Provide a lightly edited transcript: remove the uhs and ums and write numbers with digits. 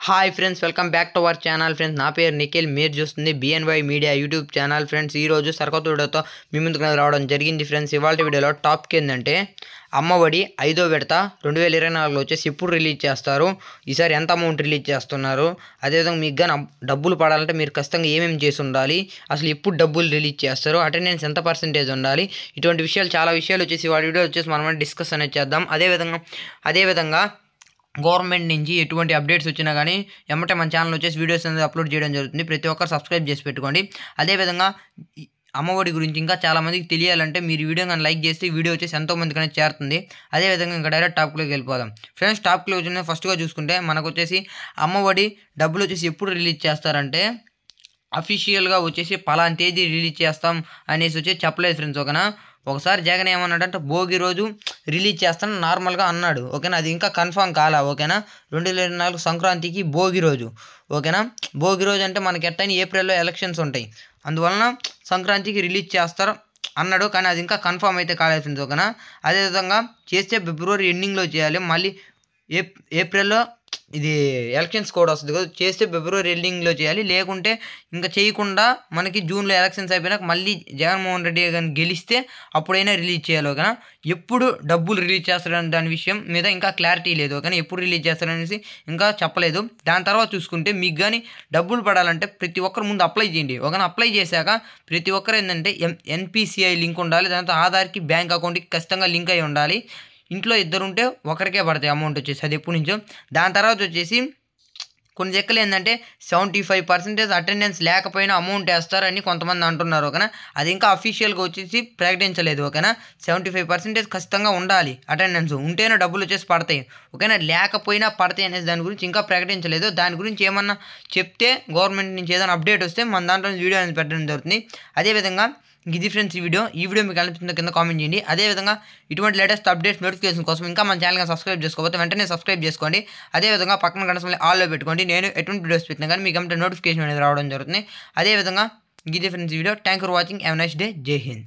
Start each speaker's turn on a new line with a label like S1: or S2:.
S1: Hi friends, welcome back to our channel. Friends, నా పేరు నిఖిల్. మీరు చూస్తుంది BNY media YouTube channel. Friends, ఈరోజు సరికొత్త వీడియోతో మీ ముందుకు రావడం జరిగింది. ఫ్రెండ్స్, ఇవాళ వీడియోలో టాపిక్ ఏంటంటే అమ్మఒడి 5వ విడత 2024లో వచ్చేసి ఎప్పుడు రిలీజ్ చేస్తారు, ఈసారి ఎంత అమౌంట్ రిలీజ్ చేస్తున్నారు, అదేవిధంగా మీకు కానీ డబ్బులు పడాలంటే మీరు ఖచ్చితంగా ఏమేమి చేసి ఉండాలి, అసలు ఎప్పుడు డబ్బులు రిలీజ్ చేస్తారు, అటెండెన్స్ ఎంత పర్సెంటేజ్ ఉండాలి, ఇటువంటి విషయాలు చాలా విషయాలు వచ్చేసి వాడి వీడియో వచ్చేసి మనం డిస్కస్ అనేది చేద్దాం. అదేవిధంగా గవర్నమెంట్ నుంచి ఎటువంటి అప్డేట్స్ వచ్చినా కానీ ఎమ్మటే మన ఛానల్ వచ్చేసి వీడియోస్ అనేది అప్లోడ్ చేయడం జరుగుతుంది. ప్రతి ఒక్కరు సబ్స్క్రైబ్ చేసి పెట్టుకోండి. అదేవిధంగా అమ్మఒడి గురించి ఇంకా చాలామందికి తెలియాలంటే మీరు వీడియో కానీ లైక్ చేస్తే వీడియో వచ్చేసి ఎంతోమందికి అనేది చేరుతుంది. అదేవిధంగా ఇంకా డైరెక్ట్ టాపిక్లోకి వెళ్ళిపోదాం. ఫ్రెండ్స్, టాపిక్లో వచ్చిన ఫస్ట్గా చూసుకుంటే మనకు వచ్చేసి అమ్మఒడి డబ్బులు వచ్చేసి ఎప్పుడు రిలీజ్ చేస్తారంటే అఫీషియల్గా వచ్చేసి పలానా తేదీ రిలీజ్ చేస్తాం అనేసి వచ్చి చెప్పలేదు ఫ్రెండ్స్. ఒకసారి జగన్ ఏమన్నాడంటే భోగి రోజు రిలీజ్ చేస్తాను నార్మల్గా అన్నాడు. ఓకేనా, అది ఇంకా కన్ఫామ్ కాలా. ఓకేనా, 2024 సంక్రాంతికి భోగి రోజు. ఓకేనా, భోగి రోజు అంటే మనకి ఎట్టని ఏప్రిల్లో ఎలక్షన్స్ ఉంటాయి, అందువలన సంక్రాంతికి రిలీజ్ చేస్తారు అన్నాడు. కానీ అది ఇంకా కన్ఫామ్ అయితే కాలేదు ఫ్రెండ్స్. ఓకేనా, అదేవిధంగా చేస్తే ఫిబ్రవరి ఎండింగ్లో చేయాలి, మళ్ళీ ఏప్రిల్లో ఇది ఎలక్షన్స్ కూడా వస్తుంది కదా, చేస్తే ఫిబ్రవరి ఎండింగ్లో చేయాలి, లేకుంటే ఇంకా చేయకుండా మనకి జూన్లో ఎలక్షన్స్ అయిపోయినాక మళ్ళీ జగన్మోహన్ రెడ్డి కానీ గెలిస్తే అప్పుడైనా రిలీజ్ చేయాలి. ఓకేనా, ఎప్పుడు డబ్బులు రిలీజ్ చేస్తారని దాని విషయం మీద ఇంకా క్లారిటీ లేదు. ఓకేనా, ఎప్పుడు రిలీజ్ చేస్తారనేసి ఇంకా చెప్పలేదు. దాని తర్వాత చూసుకుంటే మీకు కానీ డబ్బులు పడాలంటే ప్రతి ఒక్కరు ముందు అప్లై చేయండి. ఓకేనా, అప్లై చేశాక ప్రతి ఒక్కరు ఏంటంటే NPCI లింక్ ఉండాలి, దాంతో ఆధార్కి బ్యాంక్ అకౌంట్కి ఖచ్చితంగా లింక్ అయి ఉండాలి. ఇంట్లో ఇద్దరు ఉంటే ఒకరికే పడతాయి అమౌంట్ వచ్చేసి, అది ఎప్పటి నుంచో. దాని తర్వాత వచ్చేసి కొన్ని చెక్కలు ఏంటంటే 75% అటెండెన్స్ లేకపోయినా అమౌంట్ వేస్తారని కొంతమంది అంటున్నారు. ఓకేనా, అది ఇంకా అఫీషియల్గా వచ్చేసి ప్రకటించలేదు. ఓకేనా, 75% ఖచ్చితంగా ఉండాలి, అటెండెన్స్ ఉంటేనే డబ్బులు వచ్చేసి పడతాయి. ఓకేనా, లేకపోయినా పడతాయి అనేసి దాని గురించి ఇంకా ప్రకటించలేదు. దాని గురించి ఏమన్నా చెప్తే గవర్నమెంట్ నుంచి ఏదైనా అప్డేట్ వస్తే మన దాంట్లో వీడియో అనేది పెట్టడం జరుగుతుంది. అదేవిధంగా ఇది ఫ్రెండ్స్ ఈ వీడియో మీకు అనిపిస్తుందో కింద కామెంట్ చేయండి. అదేవిధంగా ఇటువంటి లేటెస్ట్ అప్డేట్స్ నోటిఫికేషన్ కోసం ఇంకా మన ఛానల్గా సబ్స్క్రైబ్ చేసుకోకపోతే వెంటనే సబ్స్క్రైబ్ చేసుకోండి. అదేవిధంగా పక్కన గంట ఆల్లో పెట్టుకోండి. నేను ఎటువంటి వీడియోస్ పెట్టినా కానీ మీకు నోటిఫికేషన్ అనేది రావడం జరుగుతుంది. అదేవిధంగా ఇది friends video. Thank for watching. Have a nice day. జై హింద్.